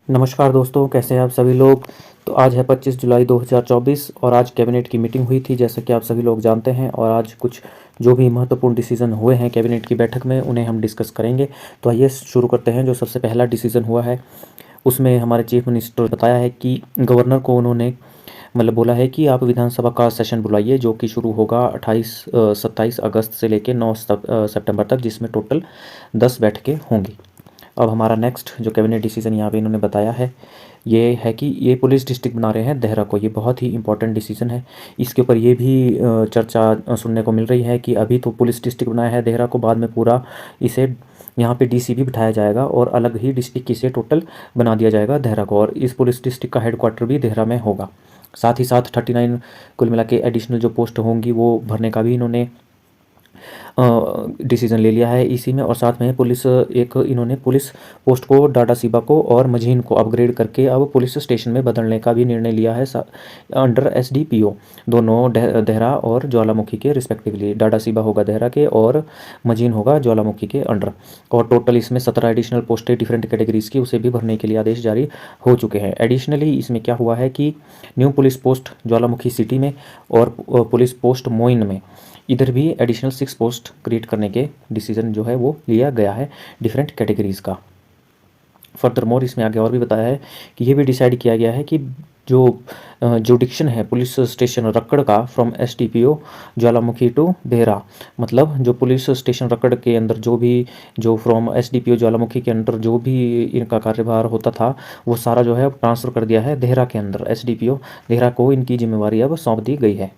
नमस्कार दोस्तों, कैसे हैं आप सभी लोग। तो आज है 25 जुलाई 2024 और आज कैबिनेट की मीटिंग हुई थी, जैसा कि आप सभी लोग जानते हैं। और आज कुछ जो भी महत्वपूर्ण डिसीजन हुए हैं कैबिनेट की बैठक में, उन्हें हम डिस्कस करेंगे। तो आइए शुरू करते हैं। जो सबसे पहला डिसीजन हुआ है उसमें हमारे चीफ मिनिस्टर बताया है कि गवर्नर को उन्होंने बोला है कि आप विधानसभा का सेशन बुलाइए, जो कि शुरू होगा 27 अगस्त से लेकर 9 सितंबर तक, जिसमें टोटल 10 बैठकें होंगी। अब हमारा नेक्स्ट जो कैबिनेट डिसीजन यहाँ पे इन्होंने बताया है ये है कि ये पुलिस डिस्ट्रिक्ट बना रहे हैं देहरा को। ये बहुत ही इंपॉर्टेंट डिसीजन है। इसके ऊपर ये भी चर्चा सुनने को मिल रही है कि अभी तो पुलिस डिस्ट्रिक्ट बनाया है देहरा को, बाद में पूरा इसे यहाँ पे डीसी भी बिठाया जाएगा और अलग ही डिस्ट्रिक्ट इसे टोटल बना दिया जाएगा देहरा को। और इस पुलिस डिस्ट्रिक्ट का हेडक्वार्टर भी देहरा में होगा। साथ ही साथ 39 कुल मिला के एडिशनल जो पोस्ट होंगी वो भरने का भी इन्होंने डिसीजन ले लिया है इसी में। और साथ में इन्होंने पुलिस पोस्ट को डाटा सीबा को और मझीन को अपग्रेड करके अब पुलिस स्टेशन में बदलने का भी निर्णय लिया है अंडर एसडीपीओ, दोनों देहरा और ज्वालामुखी के रिस्पेक्टिवली। डाटा सीबा होगा देहरा के और मझीन होगा ज्वालामुखी के अंडर। और टोटल इसमें 17 एडिशनल पोस्टें डिफरेंट कैटेगरीज की, उसे भी भरने के लिए आदेश जारी हो चुके हैं। एडिशनली इसमें क्या हुआ है कि न्यू पुलिस पोस्ट ज्वालामुखी सिटी में और पुलिस पोस्ट मोइन में, इधर भी एडिशनल 6 पोस्ट क्रिएट करने के डिसीजन जो है वो लिया गया है डिफरेंट कैटेगरीज़ का। फर्दर मोर इसमें आगे और भी बताया है कि ये भी डिसाइड किया गया है कि जो जुडिक्शन है पुलिस स्टेशन रक्कड़ का from SDPO Jwalamukhi to Dehra, मतलब जो पुलिस स्टेशन रक्कड़ के अंदर जो फ्रॉम एसडीपीओ ज्वालामुखी के अंदर जो भी इनका कार्यभार होता था वो सारा जो है ट्रांसफ़र कर दिया है देहरा के अंदर। एसडीपीओ देहरा को इनकी जिम्मेवारी अब सौंप दी गई है।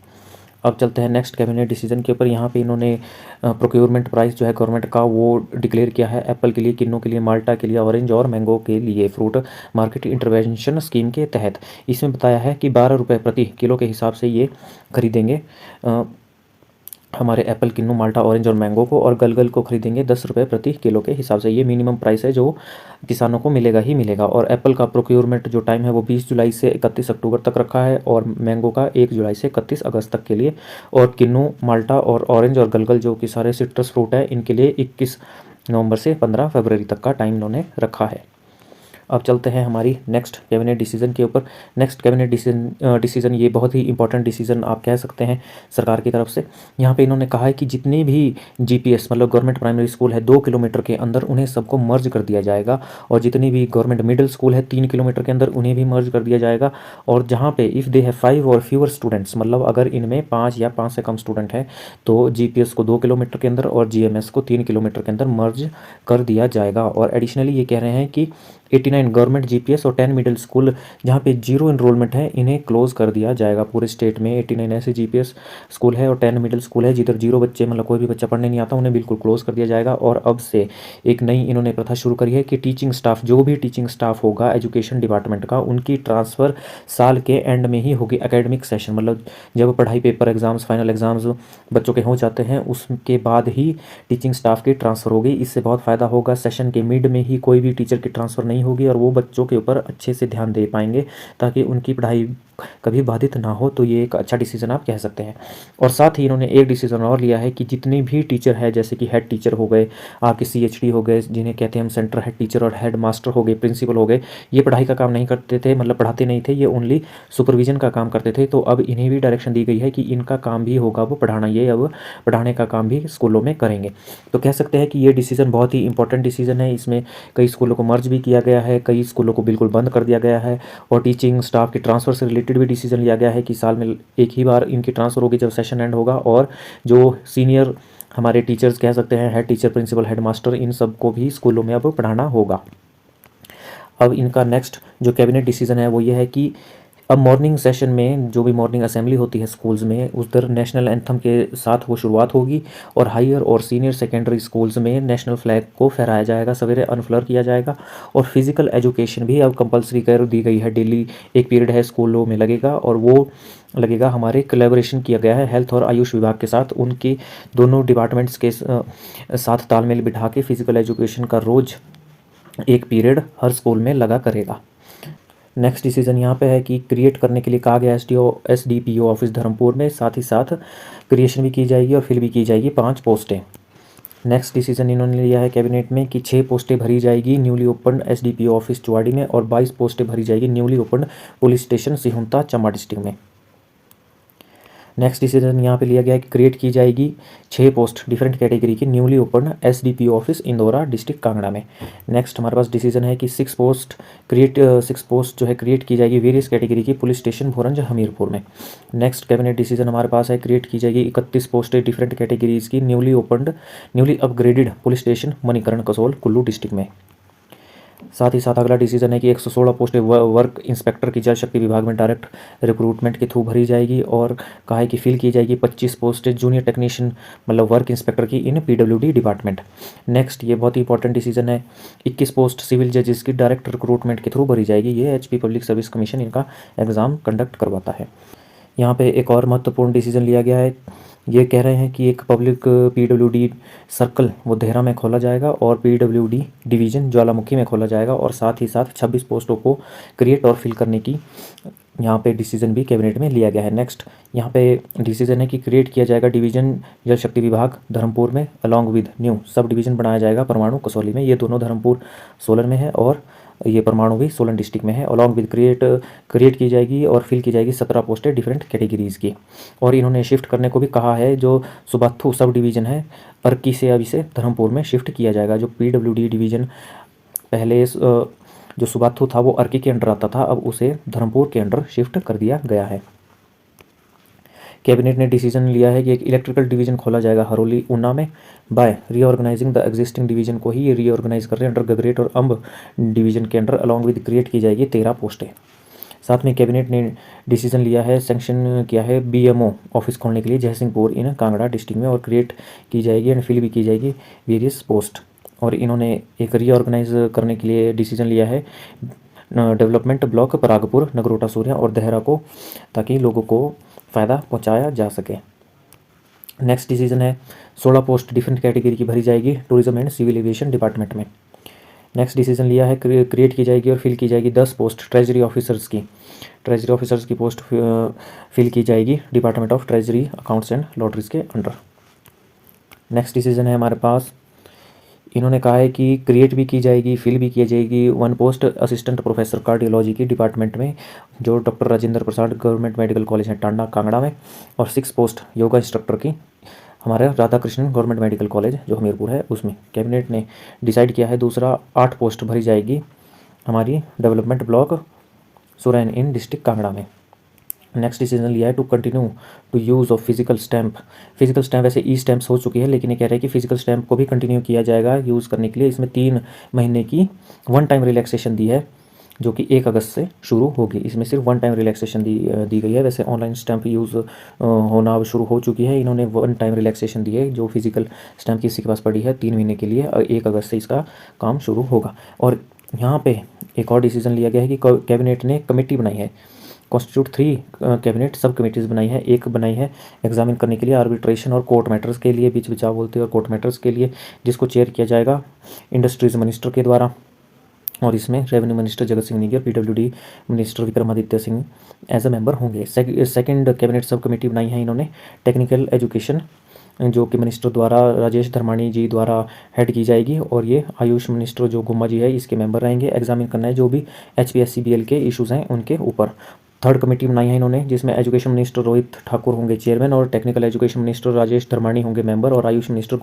अब चलते हैं नेक्स्ट कैबिनेट डिसीजन के ऊपर। यहाँ पे इन्होंने प्रोक्योरमेंट प्राइस जो है गवर्नमेंट का वो डिक्लेयर किया है एप्पल के लिए, किन्नू के लिए, माल्टा के लिए, ऑरेंज और मैंगो के लिए फ्रूट मार्केट इंटरवेंशन स्कीम के तहत। इसमें बताया है कि 12 रुपये प्रति किलो के हिसाब से ये खरीदेंगे हमारे एप्पल, किन्नू, माल्टा, ऑरेंज और मैंगो को, और गलगल को खरीदेंगे 10 रुपये प्रति किलो के हिसाब से। ये मिनिमम प्राइस है जो किसानों को मिलेगा ही मिलेगा। और एप्पल का प्रोक्योरमेंट जो टाइम है वो 20 जुलाई से 31 अक्टूबर तक रखा है, और मैंगो का 1 जुलाई से 31 अगस्त तक के लिए। और किन्नू, माल्टा और ऑरेंज और गलगल जो कि सारे सिट्रस फ्रूट है, इनके लिए 21 नवंबर से 15 फरवरी तक का टाइम इन्होंने रखा है। अब चलते हैं हमारी नेक्स्ट कैबिनेट डिसीजन के ऊपर। नेक्स्ट कैबिनेट डिसीजन ये बहुत ही इंपॉर्टेंट डिसीजन आप कह सकते हैं सरकार की तरफ से। यहाँ पे इन्होंने कहा है कि जितने भी जीपीएस मतलब गवर्नमेंट प्राइमरी स्कूल है 2 किलोमीटर के अंदर, उन्हें सबको मर्ज कर दिया जाएगा। और जितनी भी गवर्नमेंट मिडिल स्कूल है 3 किलोमीटर के अंदर, उन्हें भी मर्ज कर दिया जाएगा। और जहाँ पे इफ़ दे हैव 5 और फ्यूअर स्टूडेंट्स, मतलब अगर इनमें 5 या 5 से कम स्टूडेंट हैं, तो जीपीएस को 2 किलोमीटर के अंदर और जीएमएस को 3 किलोमीटर के अंदर मर्ज कर दिया जाएगा। और एडिशनली ये कह रहे हैं कि 89 गवर्नमेंट जीपीएस और 10 मिडिल स्कूल जहाँ पे जीरो इनरोलमेंट है, इन्हें क्लोज कर दिया जाएगा पूरे स्टेट में। 89 ऐसे जीपीएस स्कूल है और 10 मिडिल स्कूल है जिधर जीरो बच्चे मतलब कोई भी बच्चा पढ़ने नहीं आता, उन्हें बिल्कुल क्लोज कर दिया जाएगा। और अब से एक नई इन्होंने प्रथा शुरू करी है कि टीचिंग स्टाफ, जो भी टीचिंग स्टाफ होगा एजुकेशन डिपार्टमेंट का, उनकी ट्रांसफ़र साल के एंड में ही होगी। एकेडमिक सेशन मतलब जब पढ़ाई पेपर एग्जाम्स फाइनल एग्जाम्स बच्चों के हो जाते हैं उसके बाद ही टीचिंग स्टाफ की ट्रांसफ़र होगी। इससे बहुत फ़ायदा होगा। सेशन के मिड में ही कोई भी टीचर की ट्रांसफ़र नहीं होगी और वो बच्चों के ऊपर अच्छे से ध्यान दे पाएंगे ताकि उनकी पढ़ाई कभी बाधित ना हो। तो ये एक अच्छा डिसीजन आप कह सकते हैं। और साथ ही इन्होंने एक डिसीजन और लिया है कि जितने भी टीचर है, जैसे कि हेड टीचर हो गए, आपके सीएचडी हो गए जिन्हें कहते हैं हम सेंटर हेड टीचर, और हेड मास्टर हो गए, प्रिंसिपल हो गए, ये पढ़ाई का काम नहीं करते थे, मतलब पढ़ाते नहीं थे, ये ओनली सुपरविजन का काम करते थे। तो अब इन्हें भी डायरेक्शन दी गई है कि इनका काम भी होगा वो पढ़ाना, ये अब पढ़ाने का काम भी स्कूलों में करेंगे। तो कह सकते हैं कि ये डिसीजन बहुत ही इंपॉर्टेंट डिसीजन है। इसमें कई स्कूलों को मर्ज भी किया गया है, कई स्कूलों को बिल्कुल बंद कर दिया गया है, और टीचिंग स्टाफ के ट्रांसफ़र से रिलेटेड भी डिसीजन लिया गया है कि साल में एक ही बार इनकी ट्रांसफ़र होगी जब सेशन एंड होगा। और जो सीनियर हमारे टीचर्स कह सकते हैं, head teacher, principal, headmaster, इन सब को भी स्कूलों में अब पढ़ाना होगा। अब इनका नेक्स्ट जो कैबिनेट डिसीजन है वो ये है कि अब मॉर्निंग सेशन में जो भी मॉर्निंग असेंबली होती है स्कूल्स में, उधर नेशनल एंथम के साथ वो शुरुआत होगी। और हायर और सीनियर सेकेंडरी स्कूल्स में नेशनल फ्लैग को फहराया जाएगा, सवेरे अनफ्लर किया जाएगा। और फिजिकल एजुकेशन भी अब कंपलसरी कर दी गई है। डेली एक पीरियड है स्कूलों में लगेगा, और वो लगेगा हमारे कोलैबोरेशन किया गया है हेल्थ और आयुष विभाग के साथ। उनके दोनों डिपार्टमेंट्स के साथ तालमेल बिठा के फिजिकल एजुकेशन का रोज़ एक पीरियड हर स्कूल में लगा करेगा। नेक्स्ट डिसीजन यहाँ पे है कि क्रिएट करने के लिए कहा गया एसडीपीओ ऑफिस धर्मपुर में। साथ ही साथ क्रिएशन भी की जाएगी और फिल भी की जाएगी 5 पोस्टें। नेक्स्ट डिसीजन इन्होंने लिया है कैबिनेट में कि 6 पोस्टें भरी जाएगी newly open SDPO office Chuwari में और 22 पोस्टें भरी जाएगी newly open police station Sihunta Chamba district में। नेक्स्ट डिसीजन यहाँ पे लिया गया है कि क्रिएट की जाएगी 6 पोस्ट डिफरेंट कैटेगरी की newly open SDPO office Indora district Kangra में। नेक्स्ट हमारे पास डिसीजन है कि 6 पोस्ट जो है क्रिएट की जाएगी वेरियस कैटेगरी की पुलिस स्टेशन भोरंज हमीरपुर में। नेक्स्ट कैबिनेट डिसीजन हमारे पास है क्रिएट की जाएगी 31 पोस्टें डिफरेंट कैटेगरीज की newly upgraded police station Manikaran Kasol Kullu district में। साथ ही साथ अगला डिसीजन है कि 116 पोस्टें वर्क इंस्पेक्टर की जल शक्ति विभाग में डायरेक्ट रिक्रूटमेंट के थ्रू भरी जाएगी और कहा है कि फिल की जाएगी 25 पोस्टें जूनियर टेक्नीशियन मतलब वर्क इंस्पेक्टर की इन पीडब्ल्यूडी डिपार्टमेंट। नेक्स्ट ये बहुत ही इंपॉर्टेंट डिसीजन है 21 पोस्ट सिविल जजेस की डायरेक्ट रिक्रूटमेंट के थ्रू भरी जाएगी। ये एचपी पब्लिक सर्विस कमीशन इनका एग्ज़ाम कंडक्ट करवाता है। यहाँ पे एक और महत्वपूर्ण डिसीजन लिया गया है, ये कह रहे हैं कि एक पब्लिक पीडब्ल्यूडी सर्कल वो देहरा में खोला जाएगा और पीडब्ल्यूडी डिवीज़न ज्वालामुखी में खोला जाएगा और साथ ही साथ 26 पोस्टों को क्रिएट और फिल करने की यहाँ पे डिसीजन भी कैबिनेट में लिया गया है। नेक्स्ट यहाँ पे डिसीजन है कि क्रिएट किया जाएगा डिवीज़न जल शक्ति विभाग धर्मपुर में along with new sub division बनाया जाएगा परमाणु कसौली में। ये दोनों धर्मपुर सोलन में है और ये परमाणु भी सोलन डिस्ट्रिक्ट में है। अलॉन्ग विद क्रिएट की जाएगी और फिल की जाएगी 17 पोस्टें डिफरेंट कैटेगरीज़ की। और इन्होंने शिफ्ट करने को भी कहा है, जो सुबाथू सब डिवीज़न है अर्की से अब इसे धर्मपुर में शिफ्ट किया जाएगा। जो पीडब्ल्यूडी डिवीज़न पहले जो सुबाथू था वो अर्की के अंडर आता था, अब उसे धर्मपुर के अंडर शिफ्ट कर दिया गया है। कैबिनेट ने डिसीजन लिया है कि एक इलेक्ट्रिकल डिवीज़न खोला जाएगा हरोली ऊना में by reorganizing the existing division को ही ये रीऑर्गेनाइज कर रहे हैं अंडर गगरेट और अम्ब डिवीज़न के अंडर अलॉन्ग विद क्रिएट की जाएगी 13 पोस्टें। साथ में कैबिनेट ने डिसीजन लिया है सैंक्शन किया है बीएमओ ऑफिस खोलने के लिए जयसिंहपुर इन कांगड़ा डिस्ट्रिक्ट में और क्रिएट की जाएगी एंड फिल भी की जाएगी वेरियस पोस्ट। और इन्होंने एक रीऑर्गेनाइज करने के लिए डिसीजन लिया है डेवलपमेंट ब्लॉक परागपुर नगरोटा सूर्या और देहरा को, ताकि लोगों को फ़ायदा पहुंचाया जा सके। नेक्स्ट डिसीजन है 16 पोस्ट डिफरेंट कैटेगरी की भरी जाएगी tourism and civil aviation department में। नेक्स्ट डिसीजन लिया है क्रिएट की जाएगी और फिल की जाएगी 10 पोस्ट ट्रेजरी ऑफिसर्स की पोस्ट फिल की जाएगी department of treasury accounts and lotteries के अंडर। नेक्स्ट डिसीजन है हमारे पास, इन्होंने कहा है कि क्रिएट भी की जाएगी फिल भी की जाएगी 1 पोस्ट असिस्टेंट प्रोफेसर कार्डियोलॉजी की डिपार्टमेंट में जो doctor Rajendra Prasad government medical college है टांडा कांगड़ा में और 6 पोस्ट योगा इंस्ट्रक्टर की हमारे Radha Krishnan government medical college जो हमीरपुर है उसमें। कैबिनेट ने डिसाइड किया है दूसरा 8 पोस्ट भरी जाएगी हमारी development block Surain in district Kangra में। नेक्स्ट डिसीजन लिया है to continue to use of physical stamp वैसे ई स्टैंप्स हो चुकी है लेकिन ये कह रहे हैं कि फिजिकल स्टैंप को भी कंटिन्यू किया जाएगा यूज़ करने के लिए। इसमें 3 महीने की 1 टाइम रिलैक्सेशन दी है जो कि 1 अगस्त से शुरू होगी। इसमें सिर्फ 1 टाइम रिलैक्सेशन दी गई है। वैसे ऑनलाइन स्टैंप यूज़ होना अब शुरू हो चुकी है। इन्होंने 1 टाइम रिलैक्सेशन दी है जो फिजिकल स्टैंप किसी के पास पड़ी है 3 महीने के लिए और 1 अगस्त से इसका काम शुरू होगा। और यहाँ पे एक और डिसीजन लिया गया है कि कैबिनेट ने कमेटी बनाई है कॉन्स्टिट्यूट 3 कैबिनेट सब कमेटीज़ बनाई है। एक बनाई है एग्जामिन करने के लिए आर्बिट्रेशन और कोर्ट मैटर्स के लिए बीच बचाव बोलते हैं और कोर्ट मैटर्स के लिए, जिसको चेयर किया जाएगा इंडस्ट्रीज़ मिनिस्टर के द्वारा। और इसमें रेवेन्यू मिनिस्टर जगत सिंह नेगी और PWD minister Vikramaditya Singh as a member होंगे। सेकंड कैबिनेट सब कमेटी बनाई है इन्होंने टेक्निकल एजुकेशन जो कि मिनिस्टर द्वारा राजेश धर्माणी जी द्वारा हेड की जाएगी और ये आयुष मिनिस्टर जो गुम्मा जी है इसके मेंबर रहेंगे। एग्जामिन करना है जो भी HPSCBL के इश्यूज़ हैं उनके ऊपर। थर्ड कमेटी बनाई है इन्होंने जिसमें एजुकेशन मिनिस्टर रोहित ठाकुर होंगे चेयरमैन और technical education minister Rajesh Dharmani होंगे मेंबर और आयुष मिनिस्टर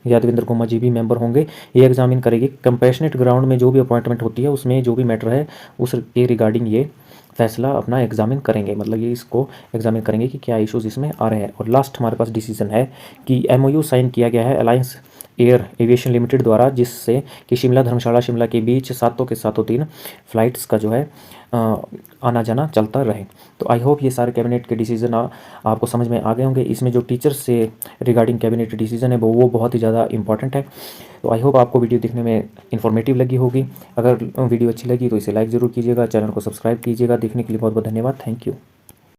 यादविंद्र गुम्मा जी भी मेंबर होंगे। ये एग्जामिन करेगी कंपैशनेट ग्राउंड में जो भी अपॉइंटमेंट होती है उसमें जो भी मैटर है उसके रिगार्डिंग ये फैसला अपना एग्जामिन करेंगे, मतलब ये इसको एग्जामिन करेंगे कि क्या इश्यूज़ इसमें आ रहे हैं। और लास्ट हमारे पास डिसीजन है कि MOU साइन किया गया है अलायंस एयर एविएशन लिमिटेड द्वारा जिससे कि शिमला धर्मशाला शिमला के बीच 7 के 7 3 फ्लाइट्स का जो है आना जाना चलता रहे। तो आई होप ये सारे कैबिनेट के डिसीजन आपको समझ में आ गए होंगे। इसमें जो टीचर्स से रिगार्डिंग कैबिनेट डिसीजन है वो बहुत ही ज़्यादा इंपॉर्टेंट है। तो आई होप आपको वीडियो देखने में इन्फॉर्मेटिव लगी होगी। अगर वीडियो अच्छी लगी तो इसे लाइक ज़रूर कीजिएगा, चैनल को सब्सक्राइब कीजिएगा। देखने के लिए बहुत बहुत धन्यवाद। Thank you.